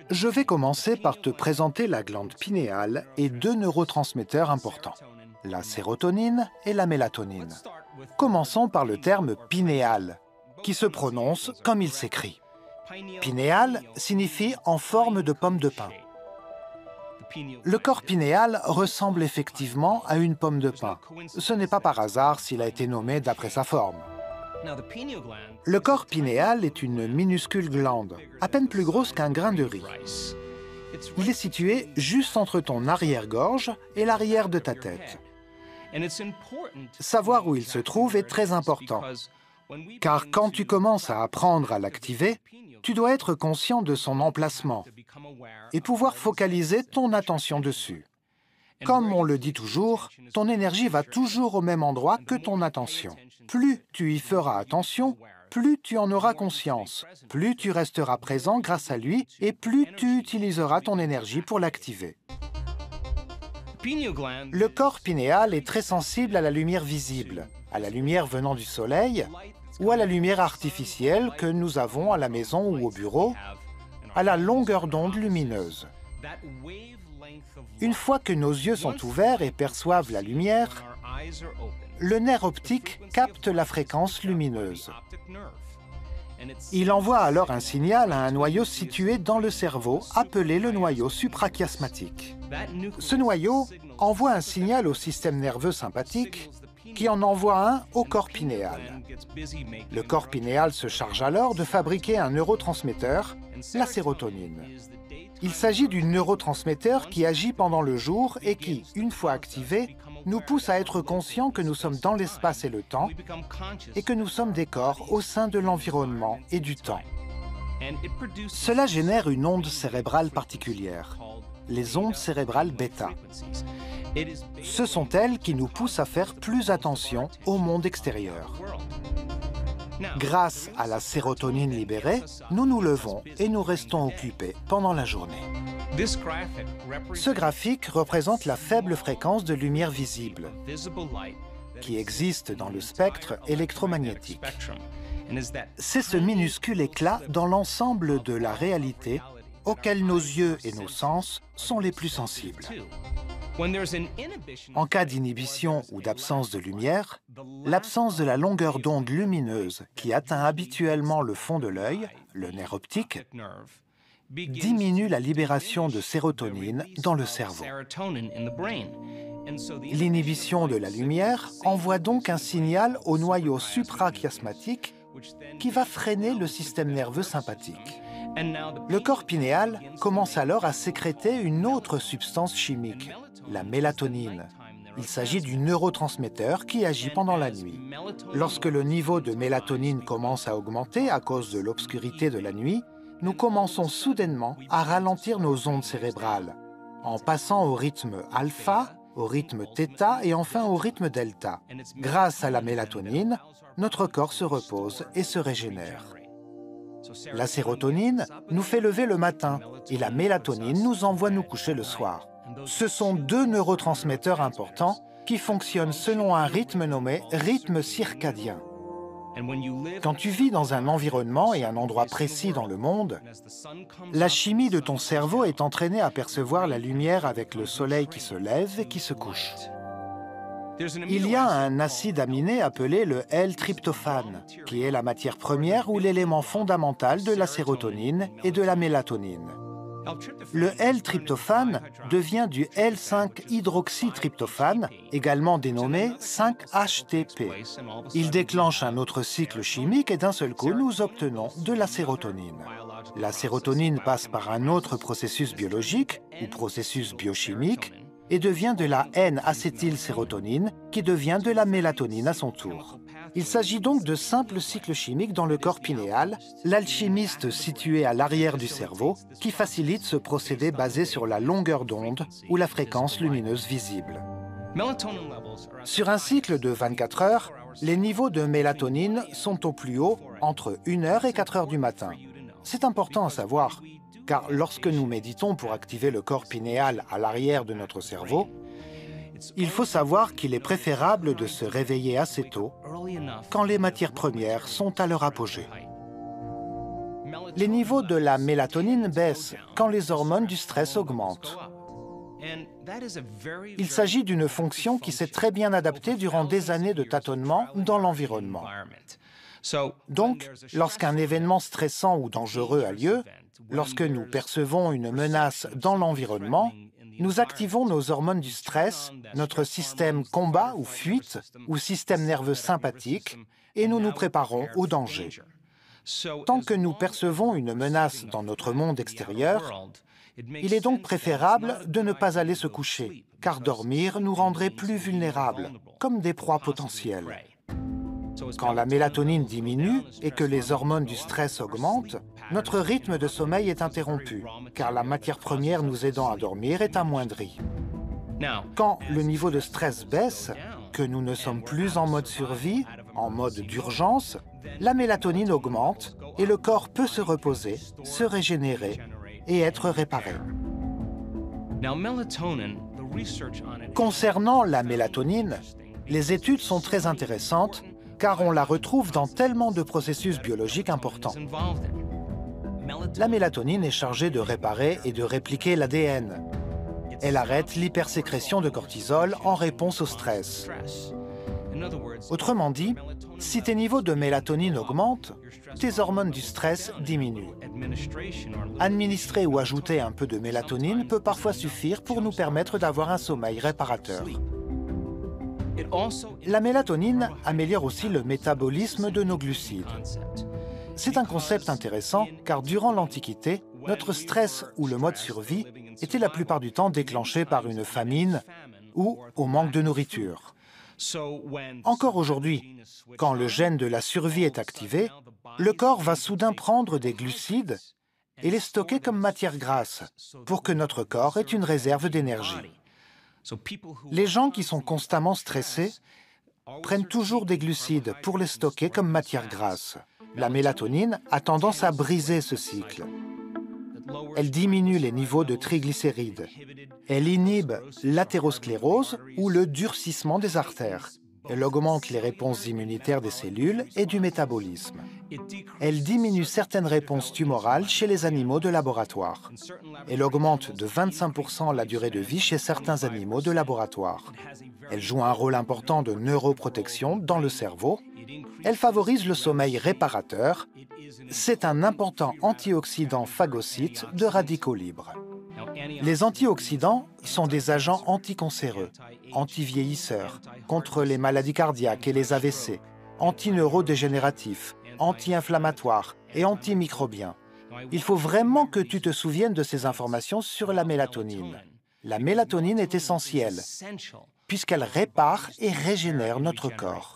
Je vais commencer par te présenter la glande pinéale et deux neurotransmetteurs importants, la sérotonine et la mélatonine. Commençons par le terme pinéal, qui se prononce comme il s'écrit. Pinéal signifie en forme de pomme de pin. Le corps pinéal ressemble effectivement à une pomme de pin. Ce n'est pas par hasard s'il a été nommé d'après sa forme. Le corps pinéal est une minuscule glande, à peine plus grosse qu'un grain de riz. Il est situé juste entre ton arrière-gorge et l'arrière de ta tête. Savoir où il se trouve est très important, car quand tu commences à apprendre à l'activer, tu dois être conscient de son emplacement et pouvoir focaliser ton attention dessus. Comme on le dit toujours, ton énergie va toujours au même endroit que ton attention. Plus tu y feras attention, plus tu en auras conscience, plus tu resteras présent grâce à lui et plus tu utiliseras ton énergie pour l'activer. Le corps pinéal est très sensible à la lumière visible, à la lumière venant du soleil ou à la lumière artificielle que nous avons à la maison ou au bureau, à la longueur d'onde lumineuse. Une fois que nos yeux sont ouverts et perçoivent la lumière, le nerf optique capte la fréquence lumineuse. Il envoie alors un signal à un noyau situé dans le cerveau, appelé le noyau suprachiasmatique. Ce noyau envoie un signal au système nerveux sympathique, qui en envoie un au corps pinéal. Le corps pinéal se charge alors de fabriquer un neurotransmetteur, la sérotonine. Il s'agit du neurotransmetteur qui agit pendant le jour et qui, une fois activé, nous pousse à être conscients que nous sommes dans l'espace et le temps et que nous sommes des corps au sein de l'environnement et du temps. Cela génère une onde cérébrale particulière, les ondes cérébrales bêta. Ce sont elles qui nous poussent à faire plus attention au monde extérieur. Grâce à la sérotonine libérée, nous nous levons et nous restons occupés pendant la journée. Ce graphique représente la faible fréquence de lumière visible qui existe dans le spectre électromagnétique. C'est ce minuscule éclat dans l'ensemble de la réalité auquel nos yeux et nos sens sont les plus sensibles. En cas d'inhibition ou d'absence de lumière, l'absence de la longueur d'onde lumineuse qui atteint habituellement le fond de l'œil, le nerf optique, diminue la libération de sérotonine dans le cerveau. L'inhibition de la lumière envoie donc un signal au noyau suprachiasmatique qui va freiner le système nerveux sympathique. Le corps pinéal commence alors à sécréter une autre substance chimique, la mélatonine. Il s'agit du neurotransmetteur qui agit pendant la nuit. Lorsque le niveau de mélatonine commence à augmenter à cause de l'obscurité de la nuit, nous commençons soudainement à ralentir nos ondes cérébrales, en passant au rythme alpha, au rythme θ et enfin au rythme delta. Grâce à la mélatonine, notre corps se repose et se régénère. La sérotonine nous fait lever le matin et la mélatonine nous envoie nous coucher le soir. Ce sont deux neurotransmetteurs importants qui fonctionnent selon un rythme nommé rythme circadien. Quand tu vis dans un environnement et un endroit précis dans le monde, la chimie de ton cerveau est entraînée à percevoir la lumière avec le soleil qui se lève et qui se couche. Il y a un acide aminé appelé le L-tryptophane, qui est la matière première ou l'élément fondamental de la sérotonine et de la mélatonine. Le L-tryptophane devient du L5-hydroxytryptophane, également dénommé 5-HTP. Il déclenche un autre cycle chimique et d'un seul coup, nous obtenons de la sérotonine. La sérotonine passe par un autre processus biologique ou processus biochimique et devient de la N-acétylsérotonine qui devient de la mélatonine à son tour. Il s'agit donc de simples cycles chimiques dans le corps pinéal, l'alchimiste situé à l'arrière du cerveau, qui facilite ce procédé basé sur la longueur d'onde ou la fréquence lumineuse visible. Sur un cycle de 24 heures, les niveaux de mélatonine sont au plus haut entre 1h et 4h du matin. C'est important à savoir, car lorsque nous méditons pour activer le corps pinéal à l'arrière de notre cerveau, il faut savoir qu'il est préférable de se réveiller assez tôt, quand les matières premières sont à leur apogée. Les niveaux de la mélatonine baissent quand les hormones du stress augmentent. Il s'agit d'une fonction qui s'est très bien adaptée durant des années de tâtonnement dans l'environnement. Donc, lorsqu'un événement stressant ou dangereux a lieu, lorsque nous percevons une menace dans l'environnement, nous activons nos hormones du stress, notre système combat ou fuite ou système nerveux sympathique, et nous nous préparons au danger. Tant que nous percevons une menace dans notre monde extérieur, il est donc préférable de ne pas aller se coucher, car dormir nous rendrait plus vulnérables, comme des proies potentielles. Quand la mélatonine diminue et que les hormones du stress augmentent, notre rythme de sommeil est interrompu, car la matière première nous aidant à dormir est amoindrie. Quand le niveau de stress baisse, que nous ne sommes plus en mode survie, en mode d'urgence, la mélatonine augmente et le corps peut se reposer, se régénérer et être réparé. Concernant la mélatonine, les études sont très intéressantes car on la retrouve dans tellement de processus biologiques importants. La mélatonine est chargée de réparer et de répliquer l'ADN. Elle arrête l'hypersécrétion de cortisol en réponse au stress. Autrement dit, si tes niveaux de mélatonine augmentent, tes hormones du stress diminuent. Administrer ou ajouter un peu de mélatonine peut parfois suffire pour nous permettre d'avoir un sommeil réparateur. La mélatonine améliore aussi le métabolisme de nos glucides. C'est un concept intéressant car durant l'Antiquité, notre stress ou le mode survie était la plupart du temps déclenché par une famine ou au manque de nourriture. Encore aujourd'hui, quand le gène de la survie est activé, le corps va soudain prendre des glucides et les stocker comme matière grasse pour que notre corps ait une réserve d'énergie. Les gens qui sont constamment stressés prennent toujours des glucides pour les stocker comme matière grasse. La mélatonine a tendance à briser ce cycle. Elle diminue les niveaux de triglycérides. Elle inhibe l'athérosclérose ou le durcissement des artères. Elle augmente les réponses immunitaires des cellules et du métabolisme. Elle diminue certaines réponses tumorales chez les animaux de laboratoire. Elle augmente de 25% la durée de vie chez certains animaux de laboratoire. Elle joue un rôle important de neuroprotection dans le cerveau. Elle favorise le sommeil réparateur. C'est un important antioxydant phagocyte de radicaux libres. Les antioxydants sont des agents anticancéreux, antivieillisseurs, contre les maladies cardiaques et les AVC, antineurodégénératifs, anti-inflammatoires et antimicrobiens. Il faut vraiment que tu te souviennes de ces informations sur la mélatonine. La mélatonine est essentielle, puisqu'elle répare et régénère notre corps.